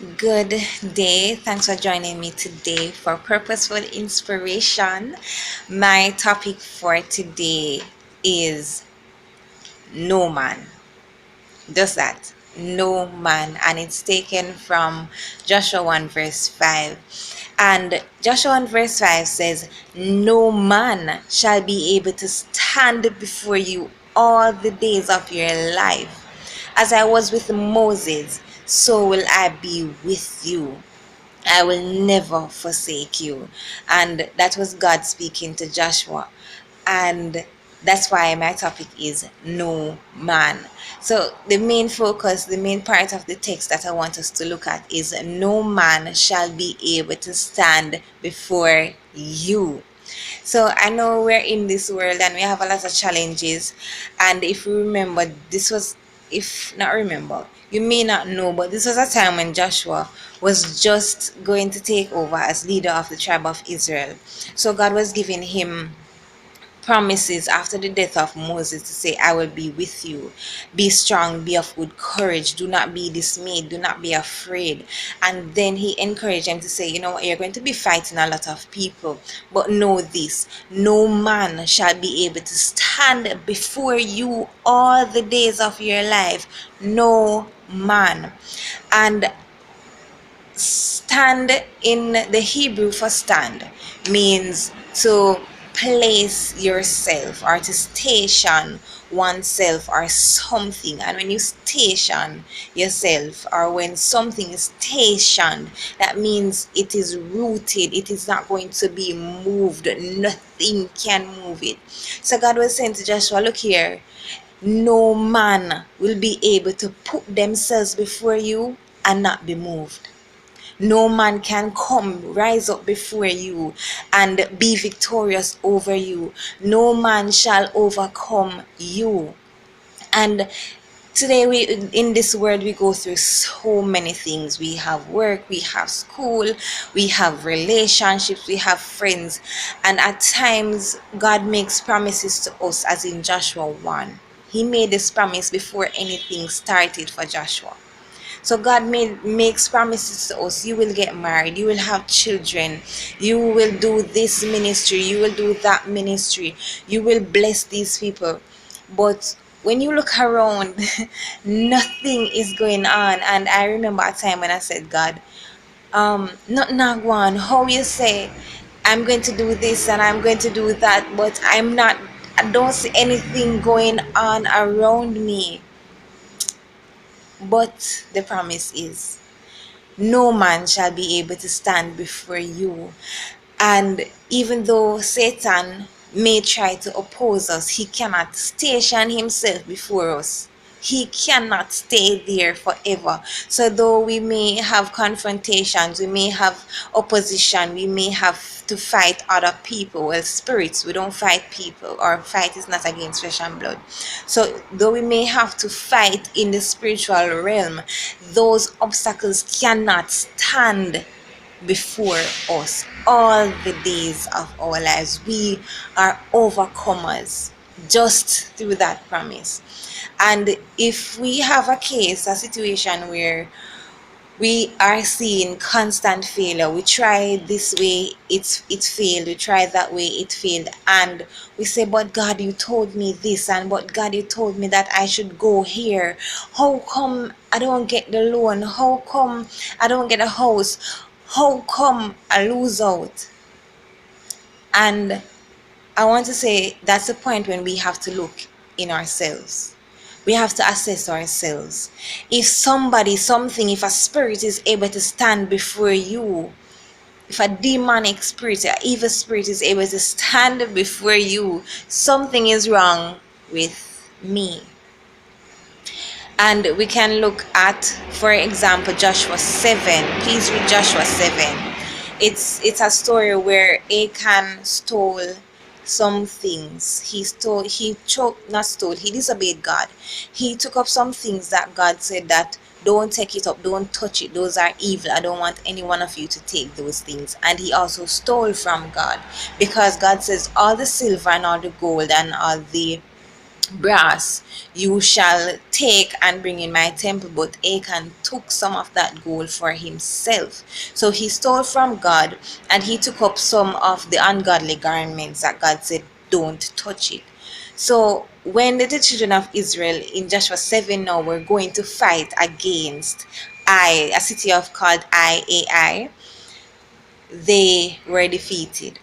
Good day. Thanks for joining me today for Purposeful Inspiration. My topic for today is no man. Just that. No man. And it's taken from Joshua 1 verse 5. And Joshua 1 verse 5 says, "No man shall be able to stand before you all the days of your life. As I was with Moses, so will I be with you. I will never forsake you." And that was God speaking to Joshua. And that's why my topic is no man. So the main focus, the main part of the text that I want us to look at is no man shall be able to stand before you. So I know we're in this world and we have a lot of challenges. And if you remember, this was, if not remember, you may not know, but this was a time when Joshua was just going to take over as leader of the tribe of Israel. So God was giving him promises after the death of Moses to say, "I will be with you. Be strong, be of good courage. Do not be dismayed. Do not be afraid." And then he encouraged them to say, "You know what? You're going to be fighting a lot of people. But know this, no man shall be able to stand before you all the days of your life. No man." And stand in the Hebrew for stand means to place yourself or to station oneself or something. And when you station yourself or when something is stationed, that means it is rooted, it is not going to be moved, nothing can move it. So God was saying to Joshua, "Look here, no man will be able to put themselves before you and not be moved. No man can come, rise up before you and be victorious over you. No man shall overcome you." And today we in this world we go through so many things. We have work, we have school, we have relationships, we have friends. And at times God makes promises to us, as in Joshua 1. He made this promise before anything started for Joshua. So God makes promises to us. You will get married, you will have children, you will do this ministry, you will do that ministry, you will bless these people. But when you look around, nothing is going on. And I remember a time when I said, "God, not one, how you say I'm going to do this and I'm going to do that, but I don't see anything going on around me." But the promise is, no man shall be able to stand before you. And even though Satan may try to oppose us, he cannot station himself before us. He cannot stay there forever. So though we may have confrontations, we may have opposition, we may have to fight other people, well, spirits, we don't fight people. Our fight is not against flesh and blood. So though we may have to fight in the spiritual realm, those obstacles cannot stand before us all the days of our lives. We are overcomers just through that promise. And if we have a situation where we are seeing constant failure, we try this way, it failed, we try that way, it failed, and we say, "But God, you told me this, and but God, you told me that I should go here. How come I don't get the loan? How come I don't get a house? How come I lose out?" And I want to say that's the point when we have to look in ourselves. We have to assess ourselves. If somebody, something, if a spirit is able to stand before you, if a demonic spirit, an evil spirit is able to stand before you, something is wrong with me. And we can look at, for example, Joshua 7. Please read Joshua 7. It's a story where Achan stole some things. He disobeyed God. He took up some things that God said that, "Don't take it up, don't touch it, those are evil. I don't want any one of you to take those things." And he also stole from God, because God says all the silver and all the gold and all the brass you shall take and bring in my temple. But Achan took some of that gold for himself. So he stole from God, and he took up some of the ungodly garments that God said, don't touch it. So when the children of Israel in Joshua 7 now were going to fight against a city of called Ai, they were defeated.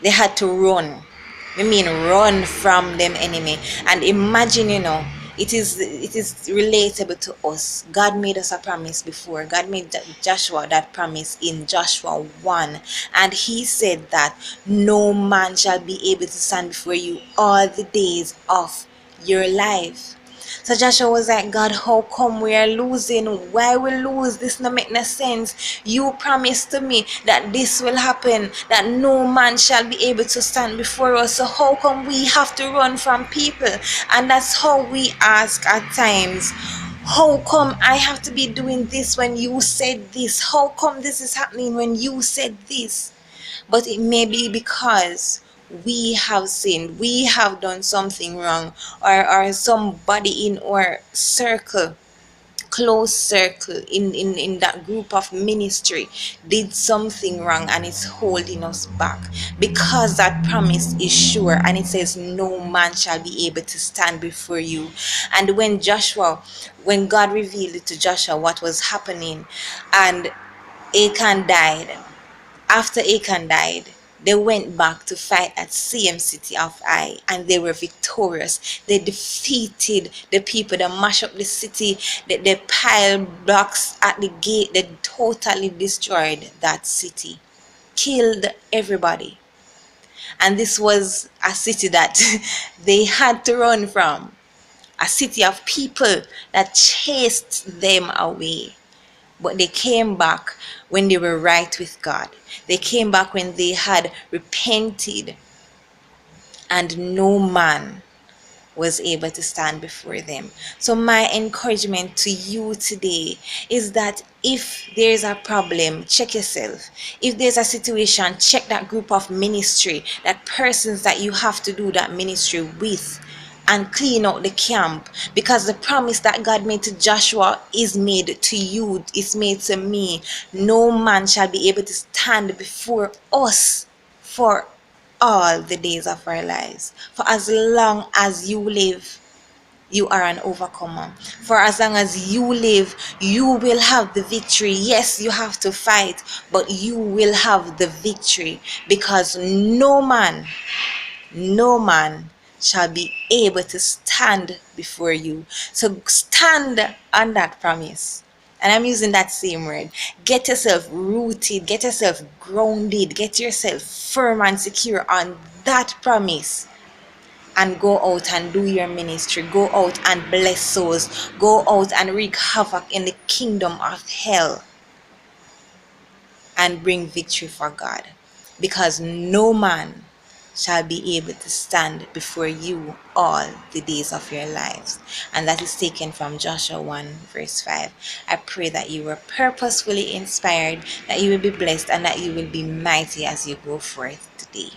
They had to run. I mean, run from them enemy. And imagine, it is relatable to us. God made us a promise before. God made Joshua that promise in Joshua 1, and he said that no man shall be able to stand before you all the days of your life. So Joshua was like, God, how come we are losing? Why we lose? This no make no sense. You promised to me that this will happen, that no man shall be able to stand before us. So how come we have to run from people? And that's how we ask at times. How come I have to be doing this when you said this? How come this is happening when you said this? But it may be because we have sinned, we have done something wrong, or somebody in our circle, close circle, in that group of ministry did something wrong, and it's holding us back, because that promise is sure, and it says no man shall be able to stand before you. And when God revealed it to Joshua what was happening, and Achan died, after Achan died, they went back to fight at same city of Ai, and they were victorious. They defeated the people, they mashed up the city, they piled blocks at the gate, they totally destroyed that city, killed everybody. And this was a city that they had to run from, a city of people that chased them away. But they came back when they were right with God. They came back when they had repented, and no man was able to stand before them. So my encouragement to you today is that if there's a problem, check yourself. If there's a situation, check that group of ministry, that persons that you have to do that ministry with, and clean out the camp, because the promise that God made to Joshua is made to you, is made to me. No man shall be able to stand before us for all the days of our lives. For as long as you live, you are an overcomer. For as long as you live, you will have the victory. Yes, you have to fight, but you will have the victory, because no man shall be able to stand before you. So stand on that promise. And I'm using that same word. Get yourself rooted, get yourself grounded, get yourself firm and secure on that promise. And go out and do your ministry. Go out and bless souls. Go out and wreak havoc in the kingdom of hell, and bring victory for God. Because no man shall be able to stand before you all the days of your lives. And that is taken from Joshua 1 verse 5. I pray that you were purposefully inspired, that you will be blessed, and that you will be mighty as you go forth today.